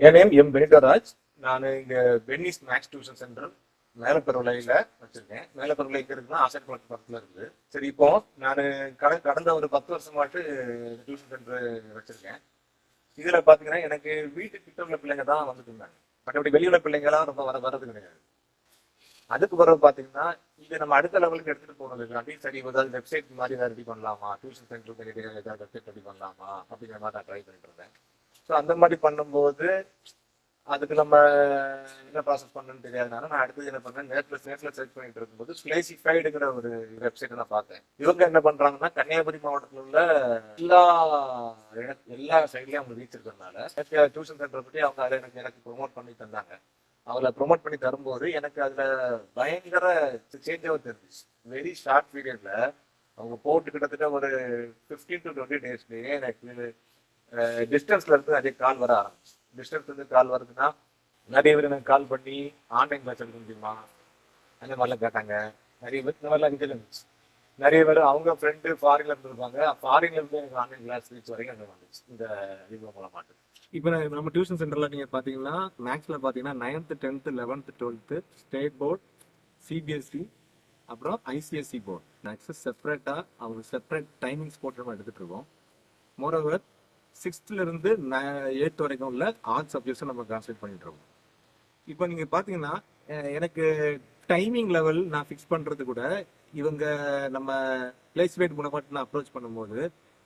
என் name M வெனிட்டராஜ். நான் இங்க பென்னிஸ் maths tuition centre மேலப்பெருவிலையில வச்சிருக்கேன். மேலப்பெருவிலை எங்க இருக்குன்னா ஆசட் குளத்து பக்கத்துல இருக்குது. சரி, இப்போ நான் கடந்த ஒரு 10 வருஷமாட்டு டியூஷன் சென்டர் வச்சிருக்கேன். இதுல பாத்தீங்கன்னா எனக்கு வீட்டு கிட்ட உள்ள பிள்ளைங்க தான் வந்துட்டு இருந்தாங்க. மற்றபடி வெளியுள்ள பிள்ளைங்கலாம் ரொம்ப வர்றது கிடையாது. அதுக்கு பிறகு பாத்தீங்கன்னா இது நம்ம அடுத்த லெவலுக்கு எடுத்துட்டு போனதுக்கு அப்படி சரி ஏதாவது வெப்சைட் மாதிரி ஏதாவது ரெடி பண்ணலாமா, டியூஷன் சென்டருக்கு ஏதாவது வெப்சைட் ரெடி பண்ணலாமா அப்படிங்கிற மாதிரி நான் ட்ரை பண்ணிட்டு இருந்தேன். ஸோ அந்த மாதிரி பண்ணும்போது அதுக்கு நம்ம என்ன ப்ராசஸ் பண்ணணும்னு தெரியாதனால நான் அடுத்தது என்ன பண்ணேன், நேரத்தில் சர்ச் பண்ணிட்டு இருக்கும்போது ஸ்லேசிஃபைடுங்கிற ஒரு வெப்சைட்டை நான் பார்த்தேன். இவங்க என்ன பண்றாங்கன்னா கன்னியாகுமரி மாவட்டத்தில் உள்ள எல்லா எல்லா சைட்லயும் அவங்க ரீச் இருக்கிறதுனால டியூஷன் சென்டர் பற்றி அவங்க அதை எனக்கு ப்ரொமோட் பண்ணி தந்தாங்க. அவங்கள ப்ரொமோட் பண்ணி தரும்போது எனக்கு அதுல பயங்கர சேஞ்சாக தெரிஞ்சிச்சு. வெரி ஷார்ட் பீரியட்ல அவங்க போட்டு கிட்டத்தட்ட ஒரு 15 to 20 டேஸ்லயே எனக்கு டிஸ்டன்ஸ்ல இருந்து நிறைய கால் வர ஆரம்பிச்சு. டிஸ்டன்ஸ்ல இருந்து கால் வருதுன்னா நிறைய பேர் எனக்கு கால் பண்ணி ஆன்லைன் கிளாஸ் எடுக்க முடியுமா அந்த மாதிரிலாம் கேட்டாங்க. நிறைய பேர் இந்த மாதிரிலாம் இருந்துச்சு. நிறைய பேர் அவங்க ஃப்ரெண்டு ஃபாரின்ல இருந்து இருப்பாங்க, ஃபாரின்ல இருந்து எனக்கு ஆன்லைன் கிளாஸ் ரீச் வரைக்கும் அங்கே வந்துச்சு இந்த இது மூலமாட்டு. இப்போ நம்ம டியூஷன் சென்டர்ல நீங்க பாத்தீங்கன்னா மேக்ஸ்ல பாத்தீங்கன்னா 9th 10th 11th 12th state board, CBSE, அப்புறம் ஐசிஎஸ்சி போர்ட் மேக்ஸ் செப்பரேட்டா அவங்க செப்பரேட் டைமிங்ஸ் போட்டு நம்ம எடுத்துட்டு இருக்கோம். மோரோவர் 6th இருந்து 8th வரைக்கும் உள்ள ஆல் சப்ஜெக்ட்ஸை நம்ம கான்சென்ட்ரேட் பண்ணிட்டு இருக்கோம். இப்போ நீங்க பாத்தீங்கன்னா எனக்கு டைமிங் லெவல் நான் ஃபிக்ஸ் பண்றது கூட இவங்க நம்ம பிளேஸ்மெண்ட் மூலமா நான் அப்ரோச் பண்ணும்போது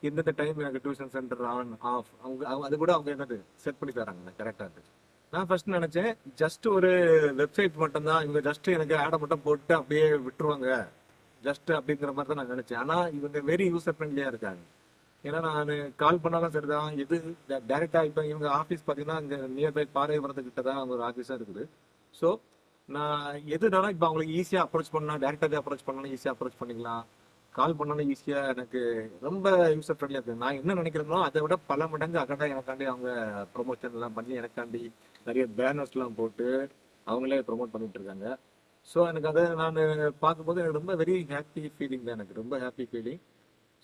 எந்தெந்த டைம் எனக்கு டியூஷன் சென்டர் ஆன் ஆஃப் அவங்க அது கூட அவங்க என்னது செட் பண்ணி தராங்க கரெக்டாக. நான் ஃபர்ஸ்ட் நினைச்சேன் ஜஸ்ட் ஒரு வெப்சைட் மட்டும் தான் இவங்க ஜஸ்ட் எனக்கு ஆடை மட்டும் போட்டு அப்படியே விட்டுருவாங்க ஜஸ்ட் அப்படிங்கிற மாதிரி தான் நான் நினைச்சேன். ஆனா இவங்க வெரி யூசர் ஃப்ரெண்ட்லியா இருக்காங்க. ஏன்னா நான் கால் பண்ணாலும் சரிதான், எது டைரக்டா இப்போ இவங்க ஆஃபீஸ் பார்த்தீங்கன்னா இங்கே நியர்பை பாளையபுரத்துக்கிட்ட தான் அவங்க ஒரு ஆஃபீஸாக இருக்குது. ஸோ நான் எதுனாலும் இப்போ அவங்களுக்கு ஈஸியாக அப்ரோச் பண்ணலாம், டேரெக்டாகவே அப்ரோச் பண்ணாலும் ஈஸியாக அப்ரோச் பண்ணிக்கலாம், கால் பண்ணாலும் ஈஸியாக எனக்கு ரொம்ப யூசர் ஃப்ரெண்ட்லியாக இருக்குது. நான் என்ன நினைக்கிறேனோ அதை விட பல மடங்கு அகண்டா எனக்காண்டி அவங்க ப்ரொமோஷன் எல்லாம் பண்ணி எனக்காண்டி நிறைய பேனர்ஸ்லாம் போட்டு அவங்களே ப்ரொமோட் பண்ணிட்டு இருக்காங்க. ஸோ எனக்கு அதை நான் பார்க்கும்போது எனக்கு ரொம்ப வெரி ஹாப்பி ஃபீலிங் தான், எனக்கு ரொம்ப ஹாப்பி ஃபீலிங்.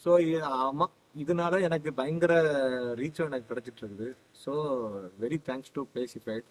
ஸோ ஆமாம், இதனால எனக்கு பயங்கர ரீச்சும் எனக்கு கிடைச்சிட்டு இருக்குது. So very thanks to பிளேசிஃபைட்.